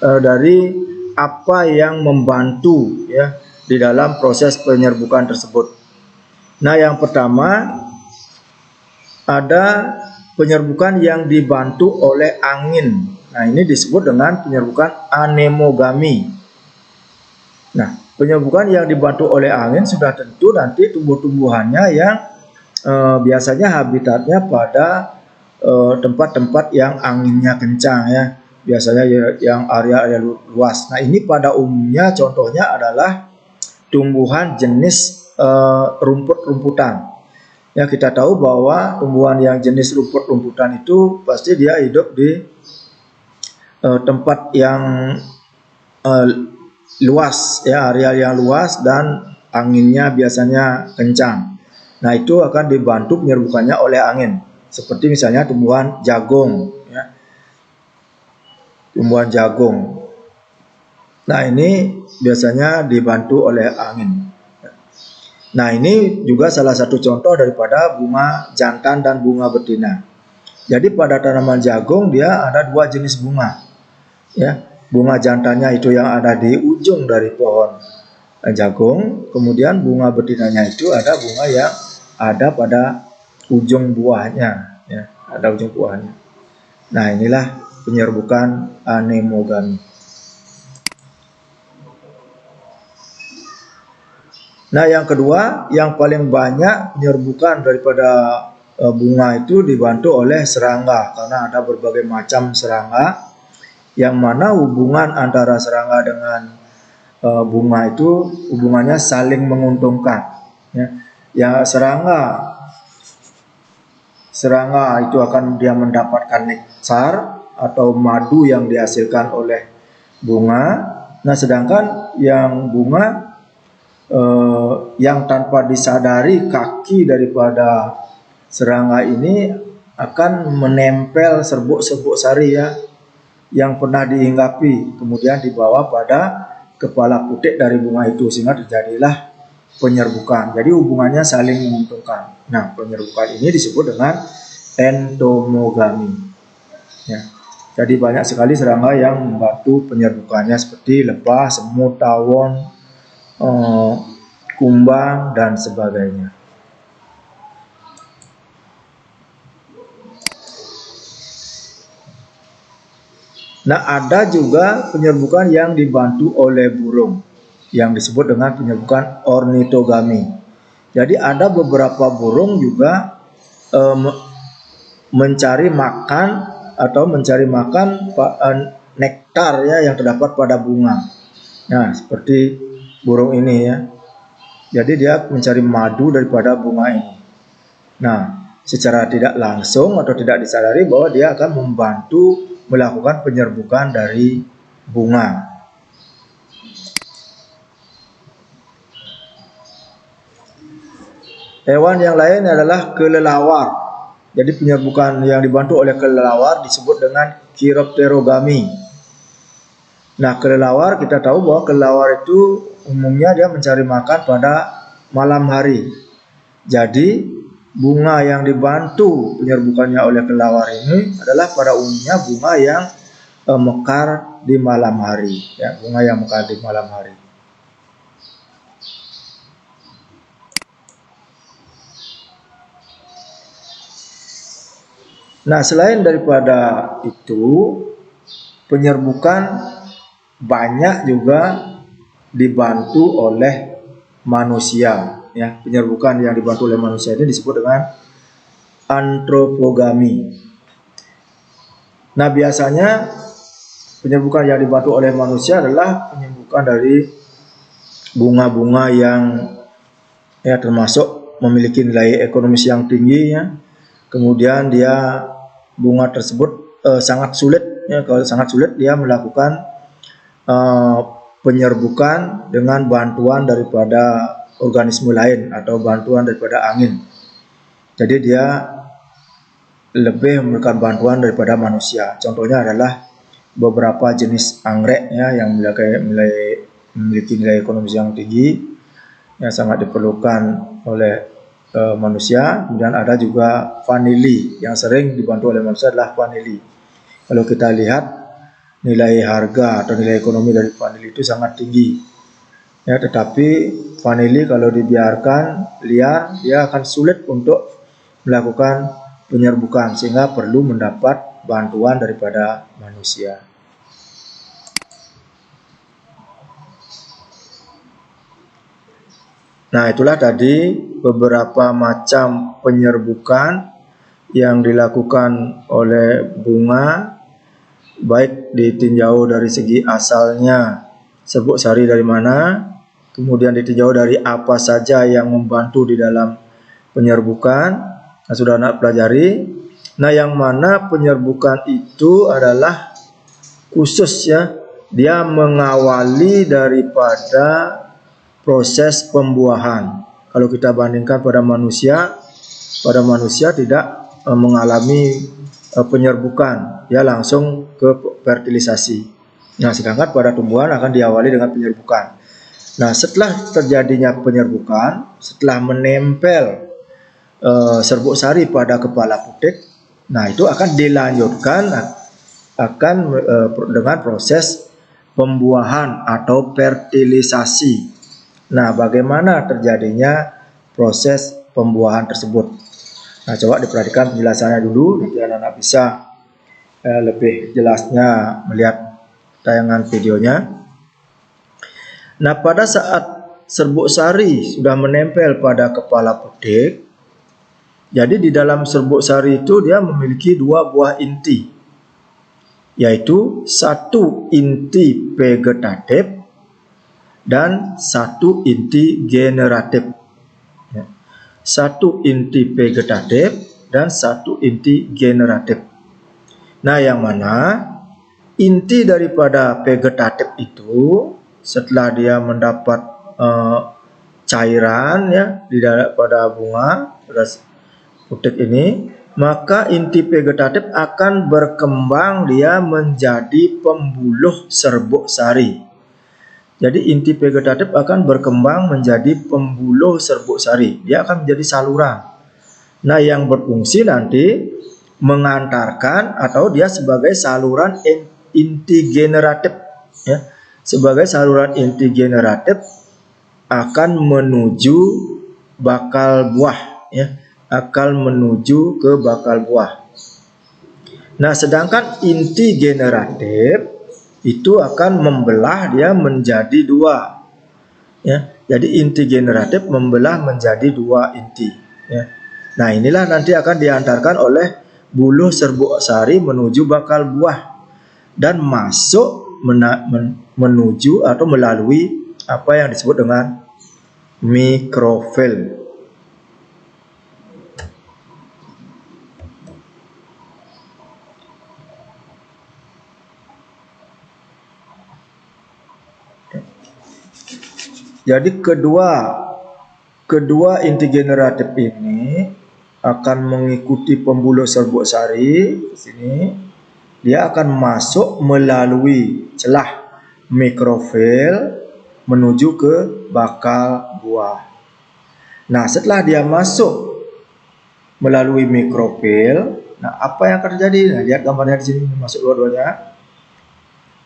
dari apa yang membantu ya di dalam proses penyerbukan tersebut. Nah, yang pertama ada penyerbukan yang dibantu oleh angin. Nah, ini disebut dengan penyerbukan anemogami. Nah, penyerbukan yang dibantu oleh angin sudah tentu nanti tumbuh-tumbuhannya yang biasanya habitatnya pada tempat-tempat yang anginnya kencang ya. Biasanya yang area-area luas. Nah, ini pada umumnya contohnya adalah tumbuhan jenis rumput-rumputan. Ya, kita tahu bahwa tumbuhan yang jenis rumput-rumputan itu pasti dia hidup di tempat yang luas ya, area yang luas dan anginnya biasanya kencang. Nah, itu akan dibantu penyerbukannya oleh angin. Seperti misalnya tumbuhan jagung ya. Tumbuhan jagung. Nah, ini biasanya dibantu oleh angin. Nah, ini juga salah satu contoh daripada bunga jantan dan bunga betina. Jadi pada tanaman jagung dia ada dua jenis bunga. Ya, bunga jantannya itu yang ada di ujung dari pohon jagung, kemudian bunga betinanya itu ada bunga yang ada pada ujung buahnya, ya, ada ujung buahnya. Nah, inilah penyerbukan anemogami. Nah, yang kedua, yang paling banyak penyerbukan daripada bunga itu dibantu oleh serangga, karena ada berbagai macam serangga, yang mana hubungan antara serangga dengan bunga itu hubungannya saling menguntungkan. Ya, ya serangga itu akan dia mendapatkan nektar atau madu yang dihasilkan oleh bunga. Nah, sedangkan yang bunga yang tanpa disadari kaki daripada serangga ini akan menempel serbuk-serbuk sari ya yang pernah dihinggapi, kemudian dibawa pada kepala putik dari bunga itu sehingga terjadilah penyerbukan. Jadi hubungannya saling menguntungkan. Nah, penyerbukan ini disebut dengan entomogami. Ya. Jadi banyak sekali serangga yang membantu penyerbukannya seperti lebah, semut, tawon, kumbang dan sebagainya. Nah, ada juga penyerbukan yang dibantu oleh burung yang disebut dengan penyerbukan ornitogami. Jadi ada beberapa burung juga mencari makan nektar ya yang terdapat pada bunga. Nah, seperti burung ini ya. Jadi dia mencari madu daripada bunga ini. Nah, secara tidak langsung atau tidak disadari bahwa dia akan membantu melakukan penyerbukan dari bunga. Hewan yang lain adalah kelelawar. Jadi penyerbukan yang dibantu oleh kelelawar disebut dengan chiropterogami. Nah, kelelawar kita tahu bahwa kelelawar itu umumnya dia mencari makan pada malam hari. Jadi bunga yang dibantu penyerbukannya oleh kelelawar ini adalah pada umumnya bunga yang mekar di malam hari, ya, bunga yang mekar di malam hari. Nah, selain daripada itu, penyerbukan banyak juga dibantu oleh manusia. Ya, penyerbukan yang dibantu oleh manusia ini disebut dengan antropogami. Nah, biasanya penyerbukan yang dibantu oleh manusia adalah penyerbukan dari bunga-bunga yang ya termasuk memiliki nilai ekonomis yang tinggi ya. Kemudian dia bunga tersebut sangat sulit ya, kalau sangat sulit dia melakukan penyerbukan dengan bantuan daripada organisme lain atau bantuan daripada angin. Jadi dia lebih memerlukan bantuan daripada manusia. Contohnya adalah beberapa jenis anggrek ya yang memiliki nilai ekonomis yang tinggi yang sangat diperlukan oleh manusia. Kemudian ada juga vanili yang sering dibantu oleh manusia adalah vanili. Kalau kita lihat nilai harga atau nilai ekonomi dari vanili itu sangat tinggi. Ya, tetapi vanili kalau dibiarkan liar, dia akan sulit untuk melakukan penyerbukan sehingga perlu mendapat bantuan daripada manusia. Nah, itulah tadi beberapa macam penyerbukan yang dilakukan oleh bunga, baik ditinjau dari segi asalnya serbuk sari dari mana, kemudian ditinjau dari apa saja yang membantu di dalam penyerbukan. Nah, sudah anak pelajari. Nah, yang mana penyerbukan itu adalah khusus ya, dia mengawali daripada proses pembuahan. Kalau kita bandingkan pada manusia tidak mengalami penyerbukan, ya langsung ke fertilisasi. Nah, sedangkan pada tumbuhan akan diawali dengan penyerbukan. Nah, setelah terjadinya penyerbukan, setelah menempel serbuk sari pada kepala putik, nah itu akan dilanjutkan dengan proses pembuahan atau fertilisasi. Nah, bagaimana terjadinya proses pembuahan tersebut? Nah, coba diperhatikan penjelasannya dulu, nanti anak-anak bisa lebih jelasnya melihat tayangan videonya. Nah, pada saat serbuk sari sudah menempel pada kepala putik, jadi di dalam serbuk sari itu dia memiliki dua buah inti, yaitu satu inti vegetatif dan satu inti generatif. Satu inti vegetatif dan satu inti generatif. Nah, yang mana inti daripada vegetatif itu setelah dia mendapat cairan ya pada bunga pada putik ini, maka inti vegetatif akan berkembang dia menjadi pembuluh serbuk sari. Jadi inti vegetatif akan berkembang menjadi pembuluh serbuk sari. Dia akan menjadi saluran. Nah, yang berfungsi nanti mengantarkan atau dia sebagai saluran inti generatif. Ya. Sebagai saluran inti generatif akan menuju bakal buah. Ya. Akan menuju ke bakal buah. Nah, sedangkan inti generatif itu akan membelah dia menjadi dua, ya. Jadi inti generatif membelah menjadi dua inti, ya. Nah, inilah nanti akan diantarkan oleh buluh serbuk sari menuju bakal buah dan masuk menuju atau melalui apa yang disebut dengan mikrofil. Jadi kedua inti generatif ini akan mengikuti pembuluh serbuk sari di sini. Dia akan masuk melalui celah mikrofil menuju ke bakal buah. Nah, setelah dia masuk melalui mikrofil, nah apa yang akan terjadi? Nah, lihat gambarnya di sini, masuk dua-duanya.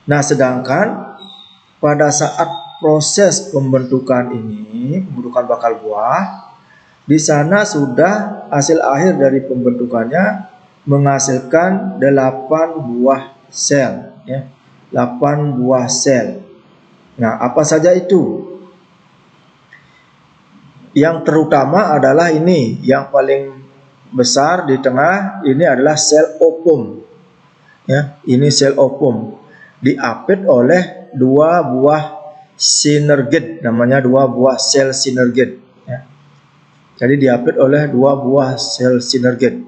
Nah, sedangkan pada saat proses pembentukan ini, pembentukan bakal buah, di sana sudah hasil akhir dari pembentukannya menghasilkan 8 buah sel, ya. 8 buah sel. Nah, apa saja itu? Yang terutama adalah ini, yang paling besar di tengah ini adalah sel ovum. Ya, ini sel ovum. Diapit oleh dua buah sinergid, namanya dua buah sel sinergid, ya. Jadi diapit oleh dua buah sel sinergid.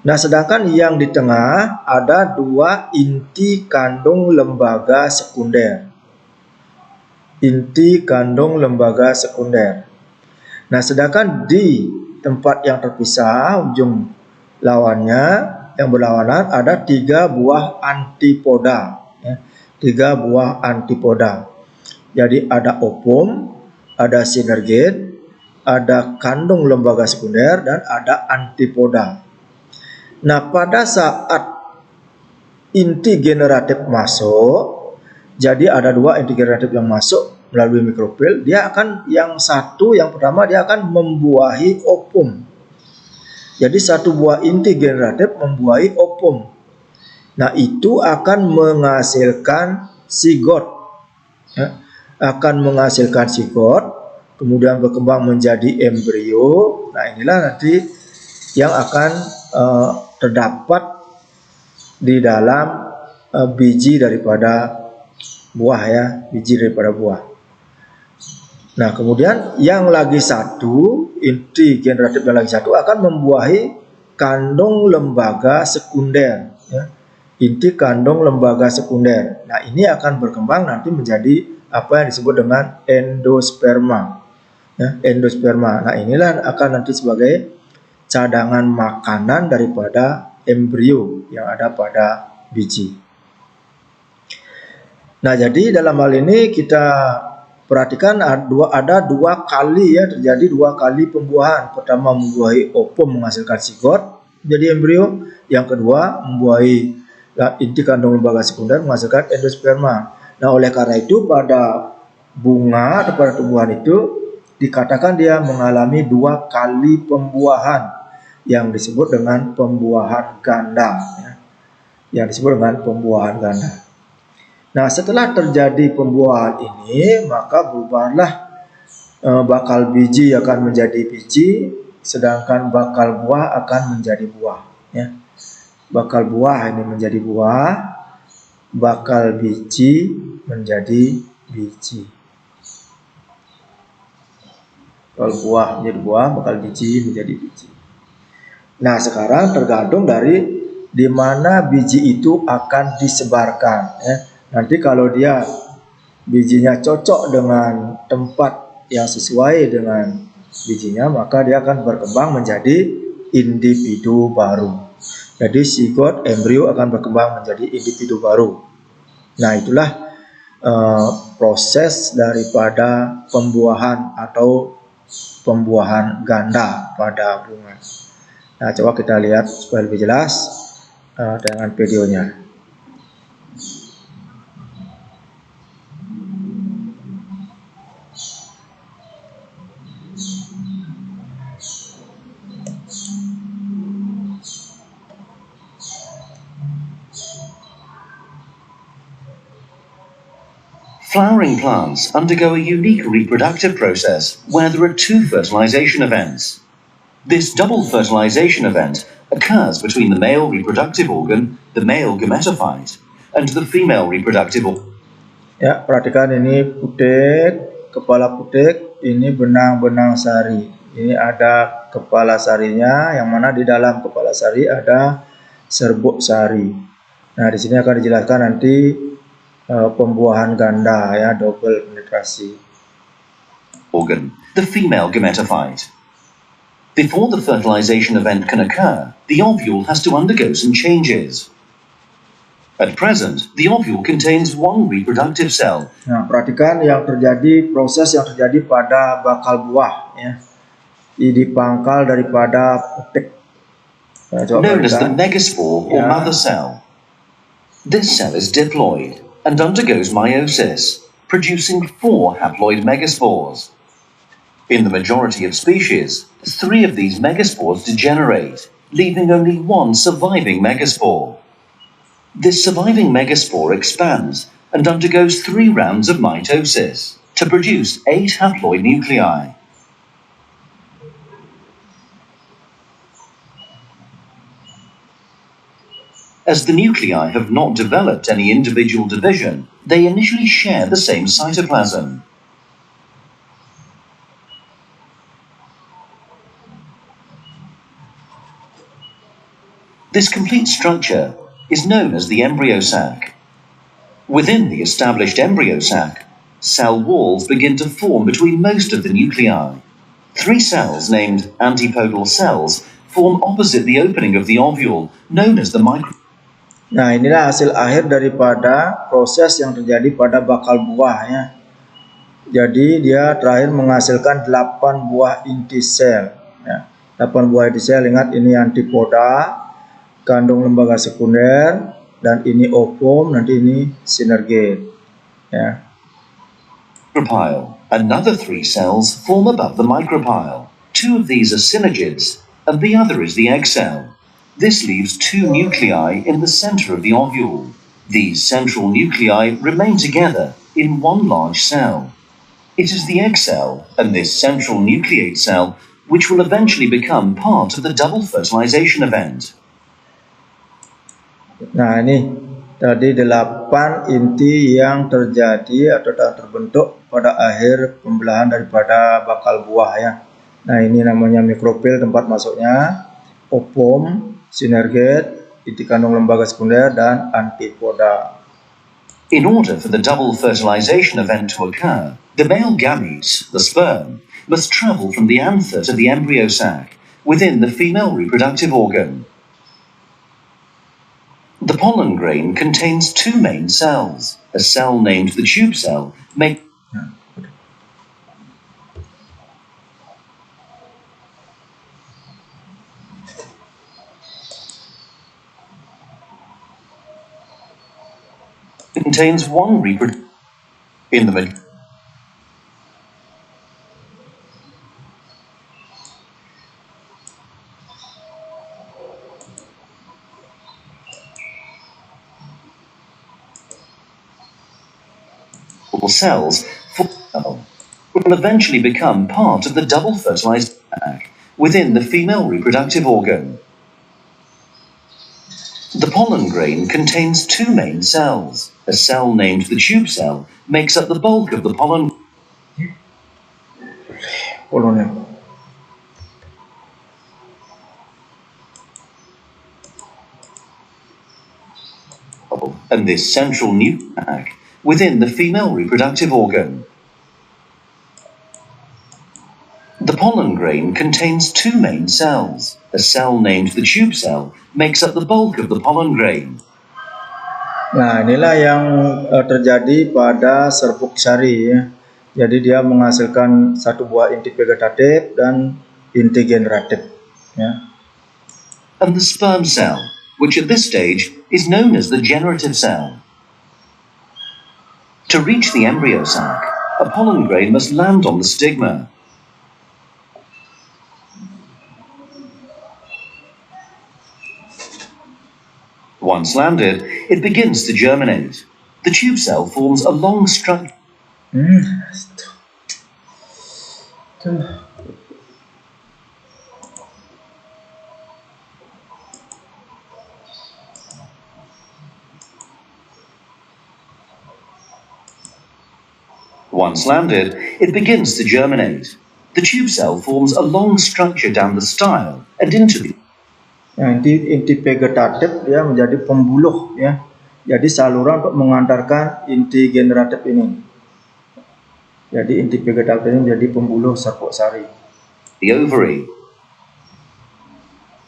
Nah, sedangkan yang di tengah ada dua inti kandung lembaga sekunder. Inti kandung lembaga sekunder. Nah, sedangkan di tempat yang terpisah ujung lawannya yang berlawanan ada 3 buah antipoda, ya. 3 buah antipoda. Jadi ada ovum, ada sinergid, ada kandung lembaga sekunder, dan ada antipoda. Nah, pada saat inti generatif masuk, jadi ada 2 inti generatif yang masuk melalui mikrofil, dia akan yang pertama dia akan membuahi ovum. Jadi satu buah inti generatif membuahi ovum. Nah, itu akan menghasilkan zigot. Ya, akan menghasilkan zigot, kemudian berkembang menjadi embrio. Nah, inilah nanti yang akan terdapat di dalam biji daripada buah, ya, biji daripada buah. Nah, kemudian yang lagi satu, inti generatif yang lagi satu akan membuahi kandung lembaga sekunder, ya. Inti kandung lembaga sekunder. Nah, ini akan berkembang nanti menjadi apa yang disebut dengan endosperma, ya, endosperma. Nah, inilah akan nanti sebagai cadangan makanan daripada embrio yang ada pada biji. Nah, jadi dalam hal ini kita perhatikan ada dua kali, ya, terjadi 2 kali pembuahan. Pertama membuahi ovum menghasilkan zigot jadi embrio, yang kedua membuahi inti kandung lembaga sekunder menghasilkan endosperma. Nah, oleh karena itu pada bunga atau pada tumbuhan itu dikatakan dia mengalami 2 kali pembuahan yang disebut dengan pembuahan ganda, ya. Yang disebut dengan pembuahan ganda. Nah, setelah terjadi pembuahan ini, maka berubahlah bakal biji akan menjadi biji, sedangkan bakal buah akan menjadi buah, ya. Bakal buah ini menjadi buah, bakal biji menjadi biji. Bakal buah menjadi buah, bakal biji menjadi biji. Nah, sekarang tergantung dari di mana biji itu akan disebarkan, ya. Nanti kalau dia bijinya cocok dengan tempat yang sesuai dengan bijinya, maka dia akan berkembang menjadi individu baru. Jadi zigot embrio akan berkembang menjadi individu baru. Nah, itulah proses daripada pembuahan atau pembuahan ganda pada bunga. Nah, coba kita lihat supaya lebih jelas dengan videonya. Flowering plants undergo a unique reproductive process where there are 2 fertilization events. This double fertilization event occurs between the male reproductive organ, the male gametophyte, and the female reproductive organ. Ya, perhatikan ini putik, kepala putik, ini benang-benang sari. Ini ada kepala sarinya, yang mana di dalam kepala sari ada serbuk sari. Nah, di sini akan dijelaskan nanti pembuahan ganda, ya, double penetrasi. Organ, the female gametophyte. Before the fertilization event can occur, the ovule has to undergo some changes. At present, the ovule contains 1 reproductive cell. Nah, perhatikan yang terjadi, proses yang terjadi pada bakal buah, ya. Di pangkal daripada putik. Nah, known as the megaspore or mother cell. This cell is diploid and undergoes meiosis, producing 4 haploid megaspores. In the majority of species, 3 of these megaspores degenerate, leaving only 1 surviving megaspore. This surviving megaspore expands and undergoes 3 rounds of mitosis to produce 8 haploid nuclei. As the nuclei have not developed any individual division, they initially share the same cytoplasm. This complete structure is known as the embryo sac. Within the established embryo sac, cell walls begin to form between most of the nuclei. 3 cells named antipodal cells form opposite the opening of the ovule, known as the micro. Nah, inilah hasil akhir daripada proses yang terjadi pada bakal buah, ya. Jadi dia terakhir menghasilkan 8 buah inti sel, ya. 8 buah inti sel, ingat ini antipoda, kandung lembaga sekunder, dan ini ovum, nanti ini synergate. Ya. Micropyle. Another 3 cells form above the micropyle. 2 of these are synergids, and the other is the egg cell. This leaves 2 nuclei in the center of the ovule. These central nuclei remain together in one large cell. It is the egg cell and this central nucleate cell which will eventually become part of the double fertilization event. Nah, ini tadi 8 inti yang terjadi atau terbentuk pada akhir pembelahan daripada bakal buah ya. Nah, ini namanya mikrofil, tempat masuknya, ovum, synergate, inti kandung lembaga sekunder, dan antipoda. In order for the double fertilization event to occur, the male gametes, the sperm, must travel from the anther to the embryo sac within the female reproductive organ. The pollen grain contains 2 main cells. A cell named the tube cell contains one in the cells will eventually become part of the double fertilized sac within the female reproductive organ. The pollen grain contains 2 main cells. A cell named the tube cell makes up the bulk of the pollen. And this central nuclei within the female reproductive organ. The pollen grain contains 2 main cells. A cell named the tube cell makes up the bulk of the pollen grain. Nah, inilah yang terjadi pada serbuk sari ya. Jadi dia menghasilkan 1 buah inti vegetatif dan inti generatif ya. And the sperm cell, which at this stage is known as the generative cell. To reach the embryo sac, a pollen grain must land on the stigma. Once landed, it begins to germinate. The tube cell forms a long structure. Once landed, it begins to germinate. The tube cell forms a long structure down the style and into the inti vegetatif dia menjadi pembuluh ya. Jadi saluran untuk mengantarkan inti generatif ini. Jadi inti vegetatif ini menjadi pembuluh serbuk sari. The ovary.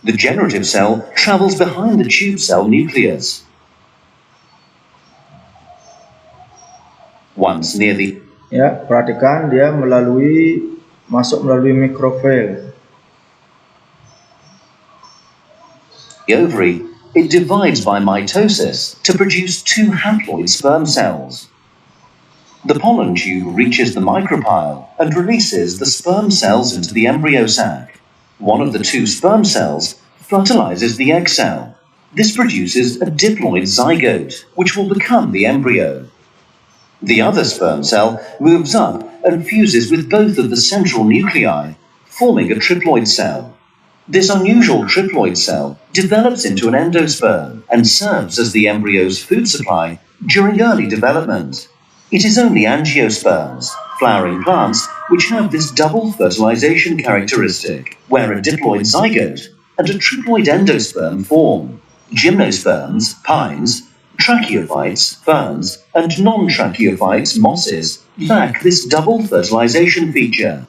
The generative cell travels behind the tube cell nucleus. Once near the ya, perhatikan dia masuk melalui mikrofil. The ovary, it divides by mitosis to produce 2 haploid sperm cells. The pollen tube reaches the micropyle and releases the sperm cells into the embryo sac. One of the 2 sperm cells fertilizes the egg cell. This produces a diploid zygote, which will become the embryo. The other sperm cell moves up and fuses with both of the central nuclei, forming a triploid cell. This unusual triploid cell develops into an endosperm and serves as the embryo's food supply during early development. It is only angiosperms, flowering plants, which have this double fertilization characteristic, where a diploid zygote and a triploid endosperm form. Gymnosperms, pines, tracheophytes, ferns, and non-tracheophytes, mosses, lack this double fertilization feature.